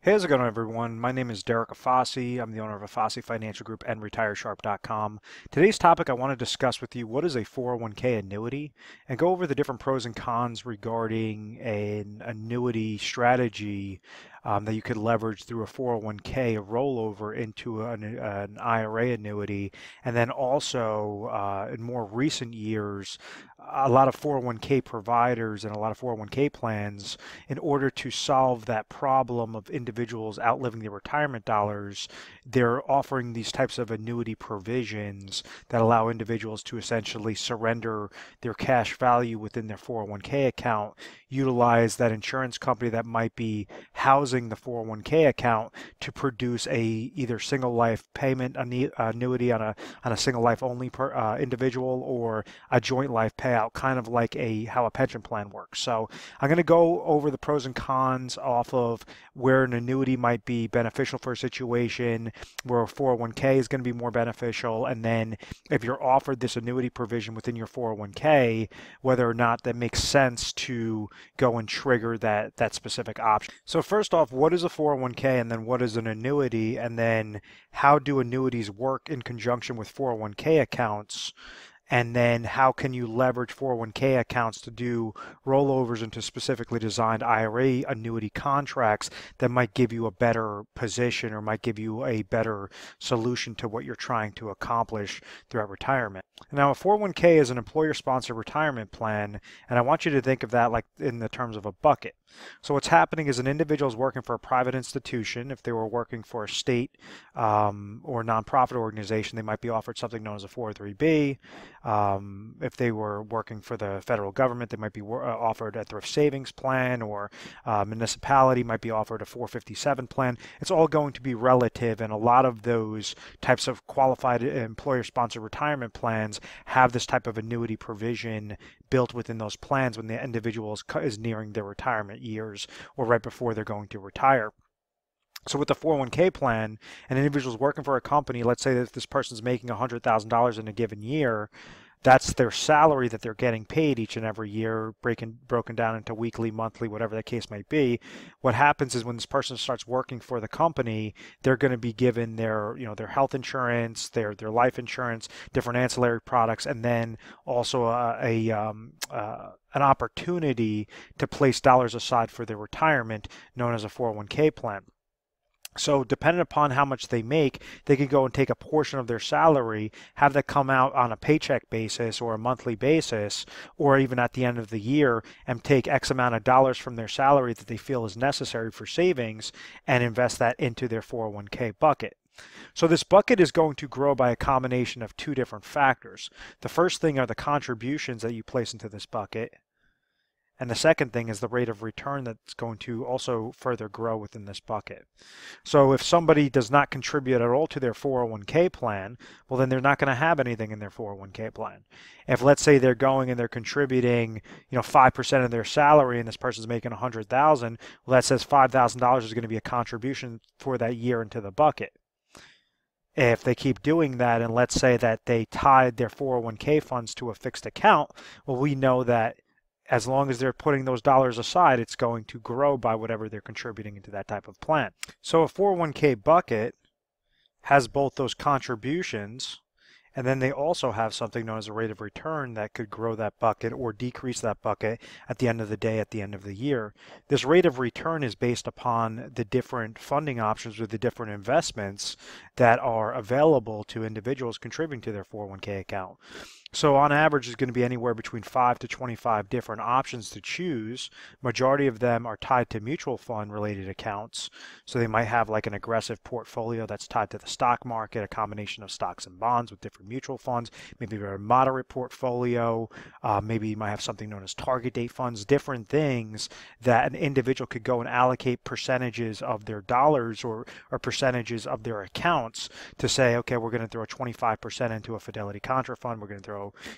Hey, how's it going, everyone? My name is Derek Afasi. I'm the owner of Afasi Financial Group and RetireSharp.com. Today's topic, I want to discuss with you what is a 401k annuity and go over the different pros and cons regarding an annuity strategy that you could leverage through a 401k, a rollover into an IRA annuity, and then also in more recent years, a lot of 401k providers and a lot of 401k plans, in order to solve that problem of individuals outliving their retirement dollars, they're offering these types of annuity provisions that allow individuals to essentially surrender their cash value within their 401k account, utilize that insurance company that might be housing the 401k account to produce a either single life payment annuity on a single life only individual, or a joint life payout, kind of like how a pension plan works. So I'm going to go over the pros and cons off of where an annuity might be beneficial for a situation, where a 401k is going to be more beneficial, and then if you're offered this annuity provision within your 401k, whether or not that makes sense to go and trigger that specific option. So first off, what is a 401k, and then what is an annuity, and then how do annuities work in conjunction with 401k accounts? And then how can you leverage 401k accounts to do rollovers into specifically designed IRA annuity contracts that might give you a better position or might give you a better solution to what you're trying to accomplish throughout retirement. Now, a 401k is an employer-sponsored retirement plan, and I want you to think of that like in the terms of a bucket. So what's happening is an individual is working for a private institution. If they were working for a state or nonprofit organization, they might be offered something known as a 403b. If they were working for the federal government, they might be offered a thrift savings plan, or municipality might be offered a 457 plan. It's all going to be relative, and a lot of those types of qualified employer-sponsored retirement plans have this type of annuity provision built within those plans when the individual is nearing their retirement years or right before they're going to retire. So with the 401k plan, an individual is working for a company. Let's say that this person's making $100,000 in a given year. That's their salary that they're getting paid each and every year, broken down into weekly, monthly, whatever the case might be. What happens is when this person starts working for the company, they're going to be given their health insurance, their life insurance, different ancillary products, and then also an opportunity to place dollars aside for their retirement, known as a 401k plan. So depending upon how much they make, they could go and take a portion of their salary, have that come out on a paycheck basis or a monthly basis, or even at the end of the year, and take X amount of dollars from their salary that they feel is necessary for savings and invest that into their 401k bucket. So this bucket is going to grow by a combination of two different factors. The first thing are the contributions that you place into this bucket. And the second thing is the rate of return that's going to also further grow within this bucket. So if somebody does not contribute at all to their 401k plan, well, then they're not going to have anything in their 401k plan. If, let's say, they're going and they're contributing, 5% of their salary, and this person's making $100,000, well, that says $5,000 is going to be a contribution for that year into the bucket. If they keep doing that, and let's say that they tied their 401k funds to a fixed account, well, we know that as long as they're putting those dollars aside, it's going to grow by whatever they're contributing into that type of plan. So a 401k bucket has both those contributions, and then they also have something known as a rate of return that could grow that bucket or decrease that bucket at the end of the day, at the end of the year. This rate of return is based upon the different funding options or the different investments that are available to individuals contributing to their 401k account. So on average, it's going to be anywhere between 5 to 25 different options to choose. Majority of them are tied to mutual fund related accounts. So they might have like an aggressive portfolio that's tied to the stock market, a combination of stocks and bonds with different mutual funds, maybe a moderate portfolio, maybe you might have something known as target date funds, different things that an individual could go and allocate percentages of their dollars or percentages of their accounts to say, okay, we're going to throw 25% into a Fidelity Contra fund, we're going to throw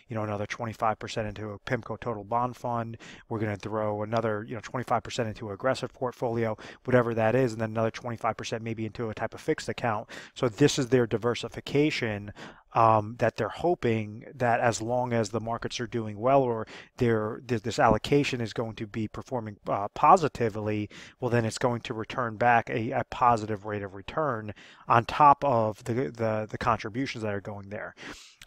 another 25% into a PIMCO total bond fund. We're going to throw another 25% into an aggressive portfolio, whatever that is, and then another 25% maybe into a type of fixed account. So this is their diversification that they're hoping that as long as the markets are doing well, or this allocation is going to be performing positively, well, then it's going to return back a positive rate of return on top of the contributions that are going there.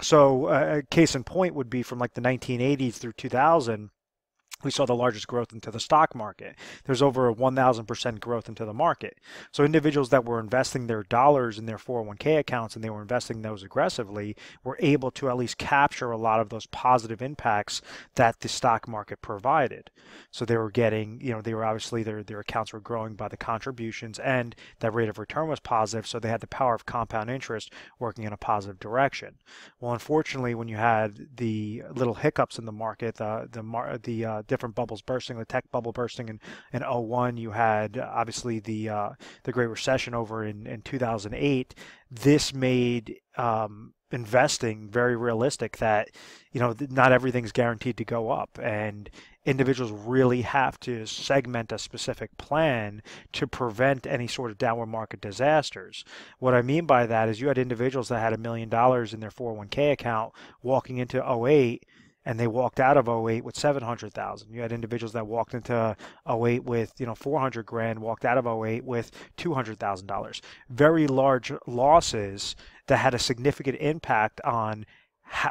So a case in point would be from like the 1980s through 2000. We saw the largest growth into the stock market. There's over a 1,000% growth into the market. So individuals that were investing their dollars in their 401k accounts and they were investing those aggressively were able to at least capture a lot of those positive impacts that the stock market provided. So they were getting, they were obviously their accounts were growing by the contributions, and that rate of return was positive. So they had the power of compound interest working in a positive direction. Well, unfortunately, when you had the little hiccups in the market, the different bubbles bursting, the tech bubble bursting in 01. You had obviously the Great Recession over in 2008. This made investing very realistic, that not everything's guaranteed to go up, and individuals really have to segment a specific plan to prevent any sort of downward market disasters. What I mean by that is you had individuals that had $1 million in their 401k account walking into 08, and they walked out of 08 with 700,000. You had individuals that walked into 08 with 400 grand, walked out of 08 with $200,000. Very large losses that had a significant impact on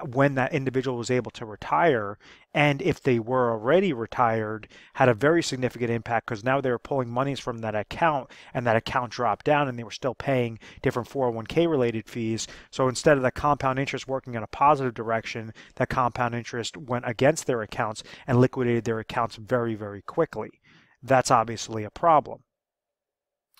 when that individual was able to retire, and if they were already retired, had a very significant impact, because now they were pulling monies from that account, and that account dropped down, and they were still paying different 401k related fees. So instead of the compound interest working in a positive direction, that compound interest went against their accounts and liquidated their accounts very, very quickly. That's obviously a problem.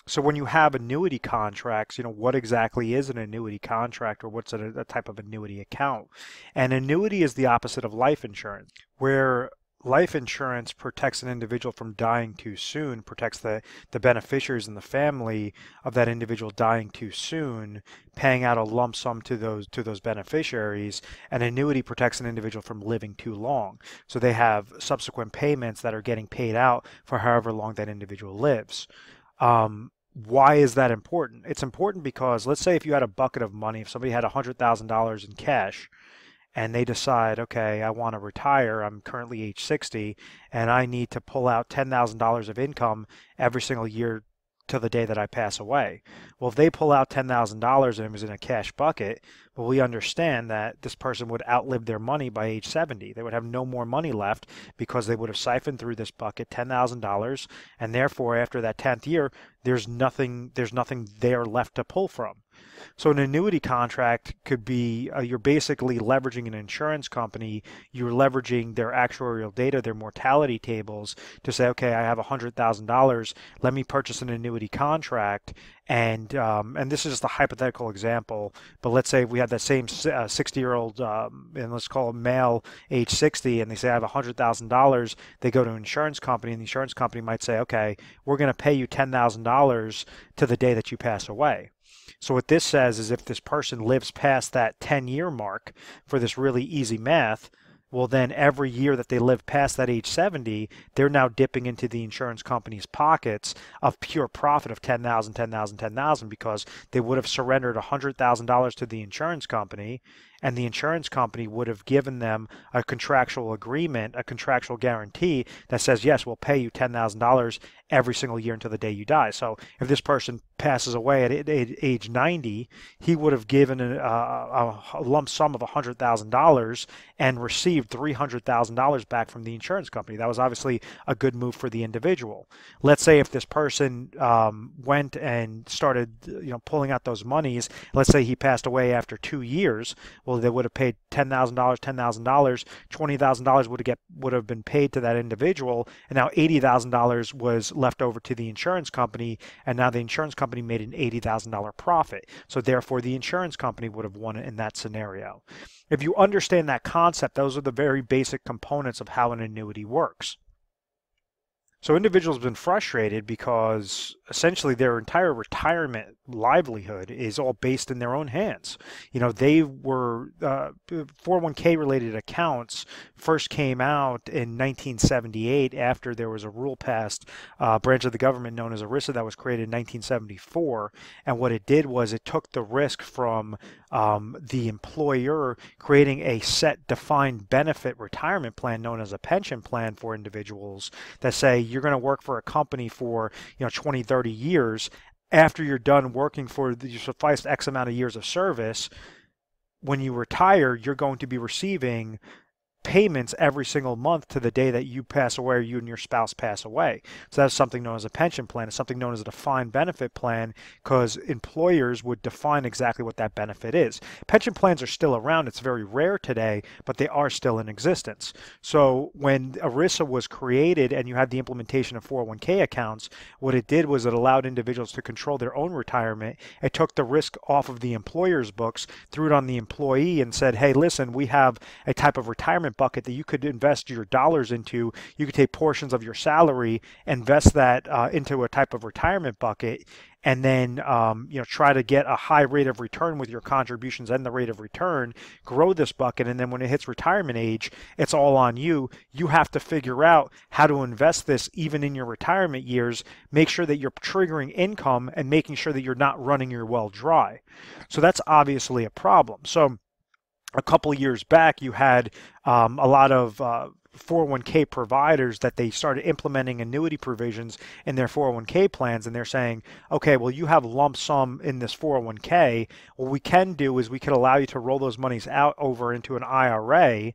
So when you have annuity contracts, what exactly is an annuity contract, or what's a type of annuity account? An annuity is the opposite of life insurance, where life insurance protects an individual from dying too soon, protects the beneficiaries and the family of that individual dying too soon, paying out a lump sum to those beneficiaries. An annuity protects an individual from living too long. So they have subsequent payments that are getting paid out for however long that individual lives. Why is that important? It's important because, let's say if you had a bucket of money, if somebody had $100,000 in cash, and they decide, okay, I want to retire, I'm currently age 60, and I need to pull out $10,000 of income every single year to the day that I pass away. Well, if they pull out $10,000 and it was in a cash bucket, well, we understand that this person would outlive their money by age 70. They would have no more money left because they would have siphoned through this bucket $10,000, and therefore after that 10th year, there's nothing there left to pull from. So an annuity contract could be, you're basically leveraging an insurance company, you're leveraging their actuarial data, their mortality tables, to say, okay, I have $100,000, let me purchase an annuity contract, and this is just a hypothetical example, but let's say we have that same 60-year-old, and let's call him male, age 60, and they say I have $100,000, they go to an insurance company, and the insurance company might say, okay, we're going to pay you $10,000 to the day that you pass away. So what this says is if this person lives past that 10-year mark, for this really easy math, well, then every year that they live past that age 70, they're now dipping into the insurance company's pockets of pure profit of $10,000, $10,000, $10,000, because they would have surrendered $100,000 to the insurance company, and the insurance company would have given them a contractual agreement, a contractual guarantee that says, yes, we'll pay you $10,000 every single year until the day you die. So if this person passes away at age 90, he would have given a lump sum of $100,000 and received $300,000 back from the insurance company. That was obviously a good move for the individual. Let's say if this person went and started pulling out those monies, let's say he passed away after 2 years, well, they would have paid $10,000, $10,000, $20,000 would have been paid to that individual, and now $80,000 was left over to the insurance company, and now the insurance company made an $80,000 profit. So therefore, the insurance company would have won it in that scenario. If you understand that concept, those are the very basic components of how an annuity works. So individuals have been frustrated because essentially their entire retirement livelihood is all based in their own hands. You know, they were 401k related accounts first came out in 1978 after there was a rule passed, branch of the government known as ERISA that was created in 1974. And what it did was it took the risk from the employer creating a set defined benefit retirement plan known as a pension plan for individuals that say you're going to work for a company for 20, 30 years. After you're done working for the sufficed X amount of years of service, when you retire, you're going to be receiving payments every single month to the day that you pass away or you and your spouse pass away. So that's something known as a pension plan. It's something known as a defined benefit plan because employers would define exactly what that benefit is. Pension plans are still around. It's very rare today, but they are still in existence. So when ERISA was created and you had the implementation of 401k accounts, what it did was it allowed individuals to control their own retirement. It took the risk off of the employer's books, threw it on the employee and said, hey, listen, we have a type of retirement bucket that you could invest your dollars into. You could take portions of your salary, invest that into a type of retirement bucket, and then try to get a high rate of return with your contributions and the rate of return, grow this bucket, and then when it hits retirement age, it's all on you. You have to figure out how to invest this even in your retirement years, make sure that you're triggering income and making sure that you're not running your well dry. So that's obviously a problem. So a couple of years back, you had a lot of 401k providers that they started implementing annuity provisions in their 401k plans, and they're saying, okay, well, you have lump sum in this 401k. What we can do is we could allow you to roll those monies out over into an IRA,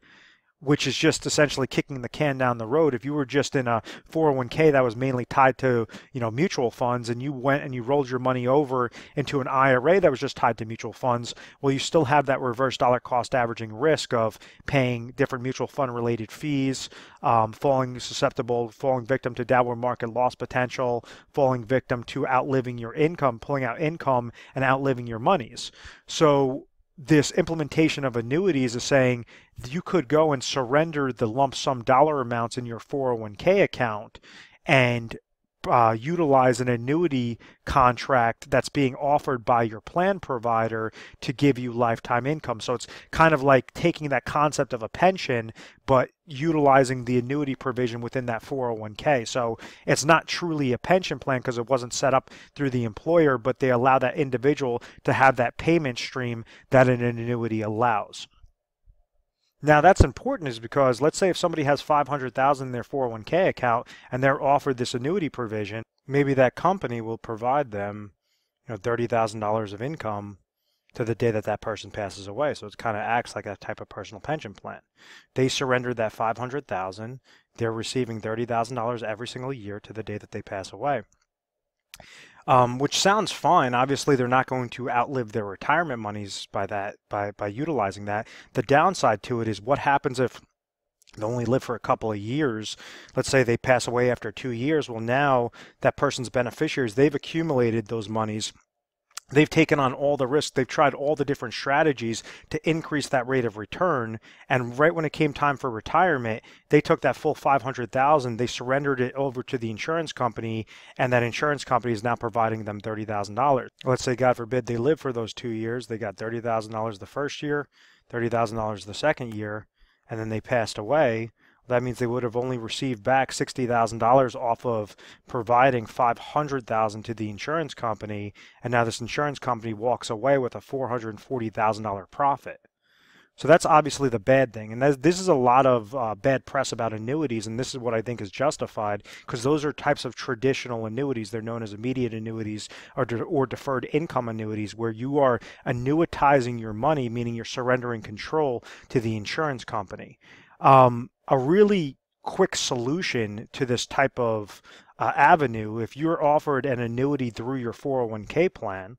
which is just essentially kicking the can down the road. If you were just in a 401k that was mainly tied to, mutual funds, and you went and you rolled your money over into an IRA that was just tied to mutual funds, well, you still have that reverse dollar cost averaging risk of paying different mutual fund related fees, falling victim to downward market loss potential, falling victim to outliving your income, pulling out income and outliving your monies. So this implementation of annuities is saying you could go and surrender the lump sum dollar amounts in your 401k account and utilize an annuity contract that's being offered by your plan provider to give you lifetime income. So it's kind of like taking that concept of a pension, but utilizing the annuity provision within that 401k. So it's not truly a pension plan because it wasn't set up through the employer, but they allow that individual to have that payment stream that an annuity allows. Now that's important is because let's say if somebody has $500,000 in their 401k account and they're offered this annuity provision, maybe that company will provide them $30,000 of income to the day that that person passes away. So it kind of acts like a type of personal pension plan. They surrendered that $500,000. They're receiving $30,000 every single year to the day that they pass away. Which sounds fine. Obviously, they're not going to outlive their retirement monies by utilizing that. The downside to it is what happens if they only live for a couple of years. Let's say they pass away after 2 years. Well, now that person's beneficiaries, they've accumulated those monies. They've taken on all the risk. They've tried all the different strategies to increase that rate of return. And right when it came time for retirement, they took that full $500,000, they surrendered it over to the insurance company, and that insurance company is now providing them $30,000. Let's say, God forbid, they live for those 2 years. They got $30,000 the first year, $30,000 the second year, and then they passed away. That means they would have only received back $60,000 off of providing $500,000 to the insurance company, and now this insurance company walks away with a $440,000 profit. So that's obviously the bad thing, and this is a lot of bad press about annuities, and this is what I think is justified because those are types of traditional annuities. They're known as immediate annuities or deferred income annuities, where you are annuitizing your money, meaning you're surrendering control to the insurance company. A really quick solution to this type of avenue, if you're offered an annuity through your 401k plan,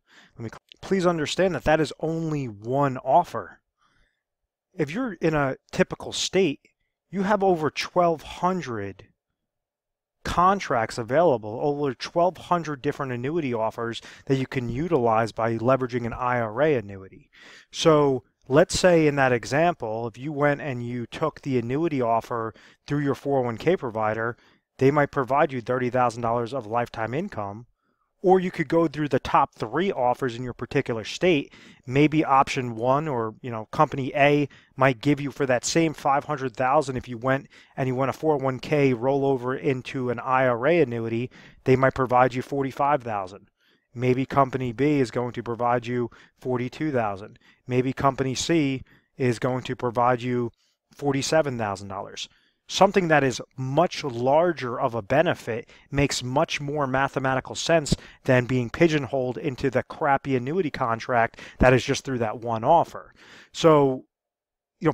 please understand that that is only one offer. If you're in a typical state, you have over 1,200 contracts available, over 1,200 different annuity offers that you can utilize by leveraging an IRA annuity. So let's say in that example, if you went and you took the annuity offer through your 401k provider, they might provide you $30,000 of lifetime income. Or you could go through the top 3 offers in your particular state. Maybe option 1, or company A might give you for that same 500,000. If you went a 401k rollover into an IRA annuity, they might provide you 45,000. Maybe company B is going to provide you 42,000. Maybe company C is going to provide you $47,000. Something that is much larger of a benefit makes much more mathematical sense than being pigeonholed into the crappy annuity contract that is just through that one offer. So,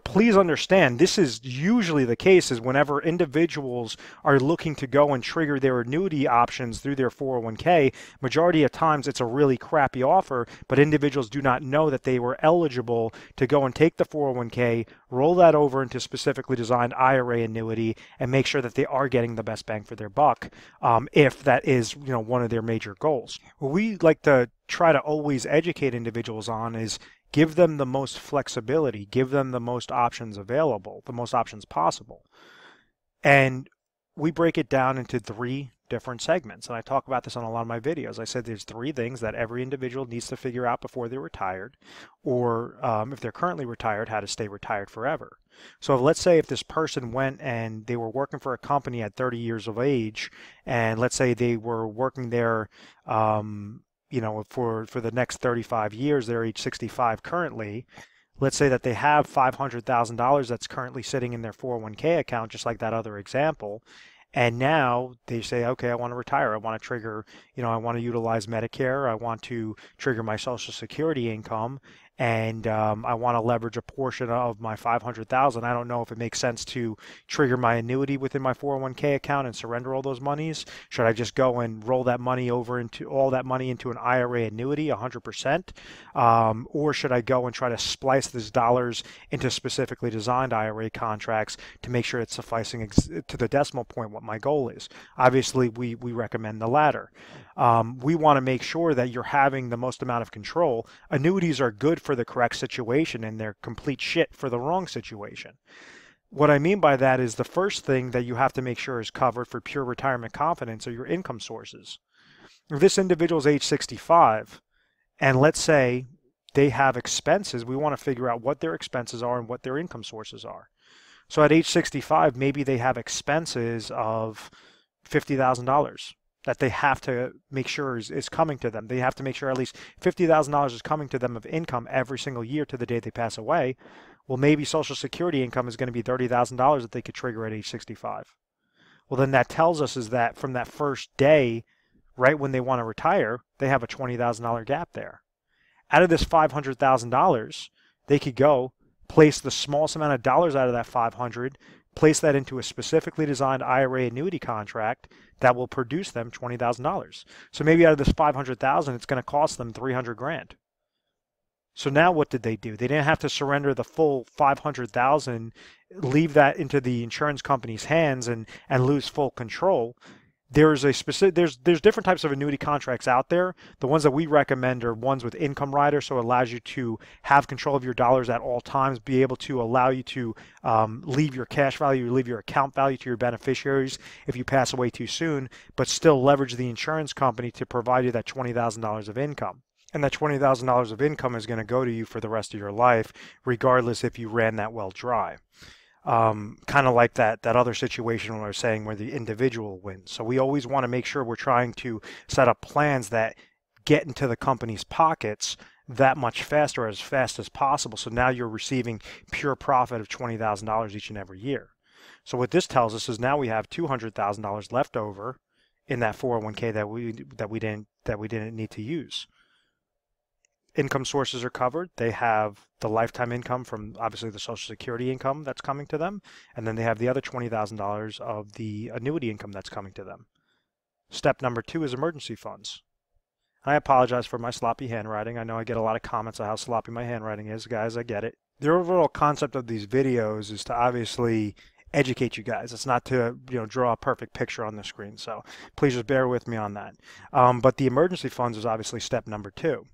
please understand, this is usually the case is whenever individuals are looking to go and trigger their annuity options through their 401k, majority of times it's a really crappy offer, but individuals do not know that they were eligible to go and take the 401k, roll that over into specifically designed IRA annuity, and make sure that they are getting the best bang for their buck, if that is one of their major goals. What we like to try to always educate individuals on is give them the most flexibility, give them the most options available, the most options possible. And we break it down into 3 different segments. And I talk about this on a lot of my videos. I said there's 3 things that every individual needs to figure out before they're retired, or if they're currently retired, how to stay retired forever. So let's say if this person went and they were working for a company at 30 years of age, and let's say they were working there for the next 35 years, they're age 65 currently. Let's say that they have $500,000 that's currently sitting in their 401k account, just like that other example. And now they say, okay, I want to retire. I want to trigger, I want to utilize Medicare. I want to trigger my Social Security income. And I want to leverage a portion of my $500,000. I don't know if it makes sense to trigger my annuity within my 401k account and surrender all those monies. Should I just go and roll that money over into an IRA annuity, 100%? Or should I go and try to splice these dollars into specifically designed IRA contracts to make sure it's sufficing to the decimal point what my goal is? Obviously, we recommend the latter. We want to make sure that you're having the most amount of control. Annuities are good for the correct situation, and they're complete shit for the wrong situation. What I mean by that is the first thing that you have to make sure is covered for pure retirement confidence are your income sources. If this individual is age 65, and let's say they have expenses, we want to figure out what their expenses are and what their income sources are. So at age 65, maybe they have expenses of $50,000 that they have to make sure is coming to them. They have to make sure at least $50,000 is coming to them of income every single year to the day they pass away. Well, maybe Social Security income is going to be $30,000 that they could trigger at age 65. Well, then that tells us is that from that first day, right when they want to retire, they have a $20,000 gap there. Out of this $500,000, they could go place the smallest amount of dollars out of that 500, place that into a specifically designed IRA annuity contract that will produce them $20,000. So maybe out of this 500,000, it's going to cost them 300 grand. So now what did they do? They didn't have to surrender the full 500,000, leave that into the insurance company's hands and lose full control. There's different types of annuity contracts out there. The ones that we recommend are ones with income rider, so it allows you to have control of your dollars at all times, be able to allow you to leave your cash value, leave your account value to your beneficiaries if you pass away too soon, but still leverage the insurance company to provide you that $20,000 of income. And that $20,000 of income is going to go to you for the rest of your life, regardless if you ran that well dry. Kind of like that other situation where I was saying where the individual wins. So we always want to make sure we're trying to set up plans that get into the company's pockets that much faster, as fast as possible. So now you're receiving pure profit of $20,000 each and every year. So what this tells us is now we have $200,000 left over in that 401k that we didn't need to use. Income sources are covered. They have the lifetime income from obviously the Social Security income that's coming to them, and then they have the other $20,000 of the annuity income that's coming to them. Step number 2 is emergency funds. I apologize for my sloppy handwriting. I know I get a lot of comments on how sloppy my handwriting is. Guys, I get it. The overall concept of these videos is to obviously educate you guys. It's not to, draw a perfect picture on the screen. So please just bear with me on that. But the emergency funds is obviously step number 2.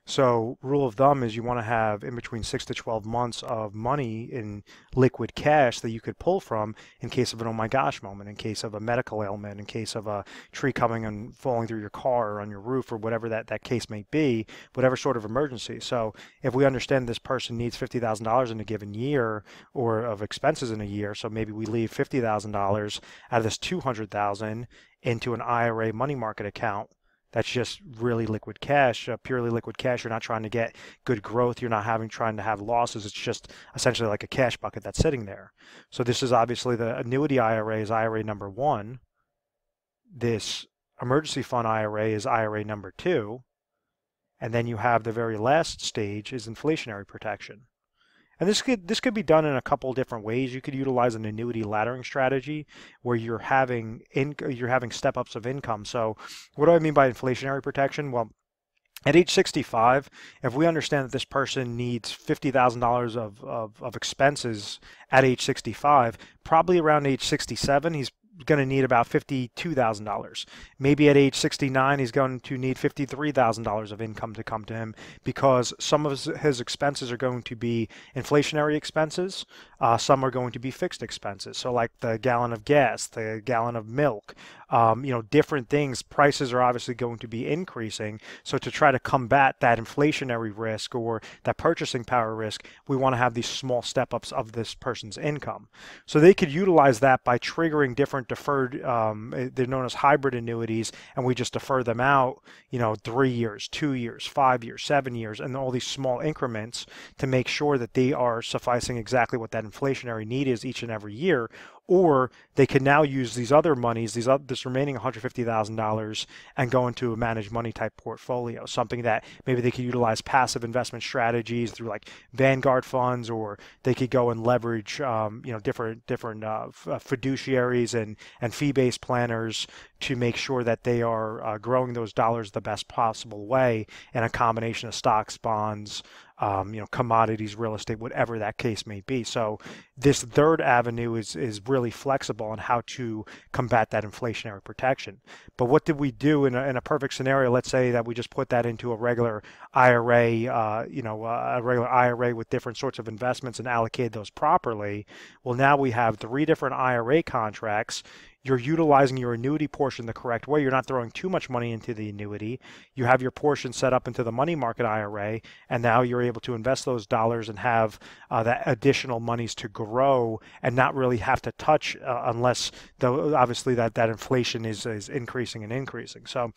So rule of thumb is you want to have in between 6 to 12 months of money in liquid cash that you could pull from in case of an oh my gosh moment, in case of a medical ailment, in case of a tree coming and falling through your car or on your roof or whatever that case may be, whatever sort of emergency. So if we understand this person needs $50,000 in a given year or of expenses in a year, so maybe we leave $50,000 out of this $200,000 into an IRA money market account. That's just really liquid cash, purely liquid cash. You're not trying to get good growth. You're not trying to have losses. It's just essentially like a cash bucket that's sitting there. So this is obviously the annuity IRA is IRA number 1. This emergency fund IRA is IRA number 2. And then you have the very last stage is inflationary protection. And this could be done in a couple different ways. You could utilize an annuity laddering strategy where you're having step-ups of income. So what do I mean by inflationary protection? Well, at age 65, if we understand that this person needs $50,000 of expenses at age 65, probably around age 67, he's going to need about $52,000. Maybe at age 69, he's going to need $53,000 of income to come to him because some of his expenses are going to be inflationary expenses. Some are going to be fixed expenses. So like the gallon of gas, the gallon of milk, different things. Prices are obviously going to be increasing. So to try to combat that inflationary risk or that purchasing power risk, we want to have these small step-ups of this person's income. So they could utilize that by triggering different deferred, they're known as hybrid annuities, and we just defer them out, 3 years, 2 years, 5 years, 7 years, and all these small increments to make sure that they are sufficing exactly what that inflationary need is each and every year. Or they can now use these other monies, this remaining $150,000, and go into a managed money type portfolio, something that maybe they could utilize passive investment strategies through like Vanguard funds, or they could go and leverage, different fiduciaries and fee-based planners to make sure that they are growing those dollars the best possible way in a combination of stocks, bonds, commodities, real estate, whatever that case may be. So this third avenue is really flexible on how to combat that inflationary protection. But what did we do in a perfect scenario? Let's say that we just put that into a regular IRA, a regular IRA with different sorts of investments and allocate those properly. Well, now we have 3 different IRA contracts. You're utilizing your annuity portion the correct way. You're not throwing too much money into the annuity. You have your portion set up into the money market IRA, and now you're able to invest those dollars and have that additional monies to grow and not really have to touch unless, obviously, that inflation is increasing and increasing. So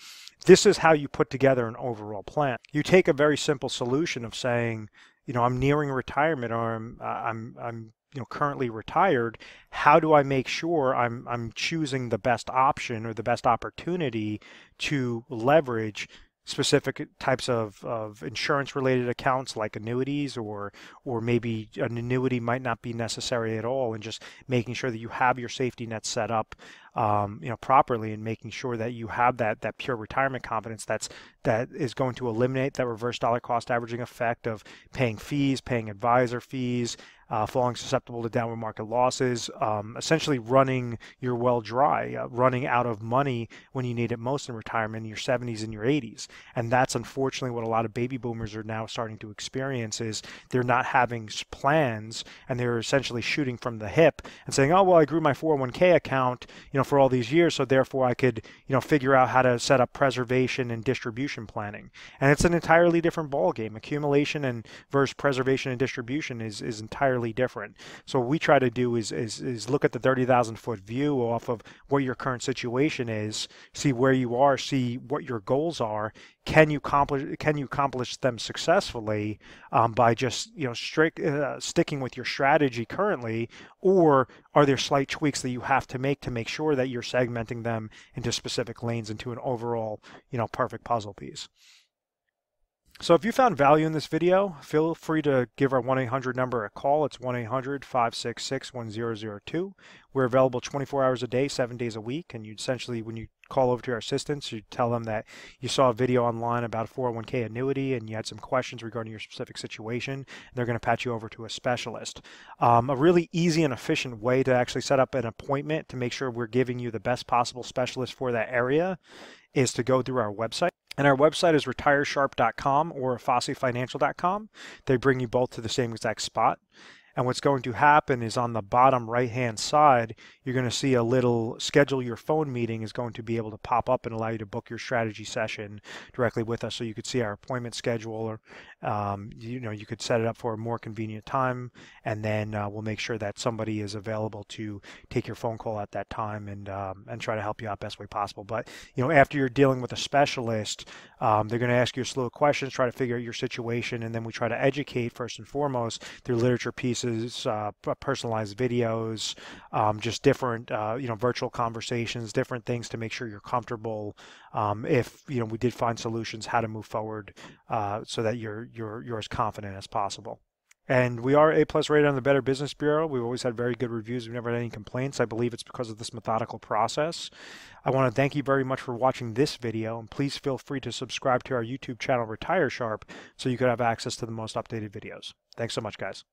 this is how you put together an overall plan. You take a very simple solution of saying, I'm nearing retirement, or I'm currently retired. How do I make sure I'm choosing the best option or the best opportunity to leverage specific types of insurance related accounts like annuities, or maybe an annuity might not be necessary at all, and just making sure that you have your safety net set up properly, and making sure that you have that pure retirement confidence that is going to eliminate that reverse dollar cost averaging effect of paying fees, paying advisor fees, falling susceptible to downward market losses, essentially running your well dry, running out of money when you need it most in retirement, in your 70s and your 80s. And that's unfortunately what a lot of baby boomers are now starting to experience, is they're not having plans, and they're essentially shooting from the hip and saying, oh, well, I grew my 401k account, for all these years, so therefore I could, figure out how to set up preservation and distribution planning. And it's an entirely different ballgame. Accumulation and versus preservation and distribution is entirely different. So what we try to do is look at the 30,000-foot view off of what your current situation is, see where you are, see what your goals are. Can you accomplish them successfully by just sticking with your strategy currently, or are there slight tweaks that you have to make sure that you're segmenting them into specific lanes into an overall perfect puzzle piece? So if you found value in this video, feel free to give our 1-800 number a call. It's 1-800-566-1002. We're available 24 hours a day, 7 days a week, and you essentially, when you call over to our assistants. You tell them that you saw a video online about a 401k annuity and you had some questions regarding your specific situation. And they're going to patch you over to a specialist. A really easy and efficient way to actually set up an appointment to make sure we're giving you the best possible specialist for that area is to go through our website. And our website is retiresharp.com or fosseyfinancial.com. They bring you both to the same exact spot. And what's going to happen is on the bottom right-hand side, you're going to see a little schedule your phone meeting is going to be able to pop up and allow you to book your strategy session directly with us. So you could see our appointment schedule, or you could set it up for a more convenient time, and then we'll make sure that somebody is available to take your phone call at that time and try to help you out best way possible. But after you're dealing with a specialist, they're going to ask you a slew of questions, try to figure out your situation, and then we try to educate first and foremost through literature pieces, personalized videos, just different virtual conversations, different things to make sure you're comfortable if we did find solutions, how to move forward so that you're as confident as possible. And we are A+ rated on the Better Business Bureau. We've always had very good reviews. We've never had any complaints. I believe it's because of this methodical process. I want to thank you very much for watching this video, and please feel free to subscribe to our YouTube channel, Retire Sharp, so you could have access to the most updated videos. Thanks so much, guys.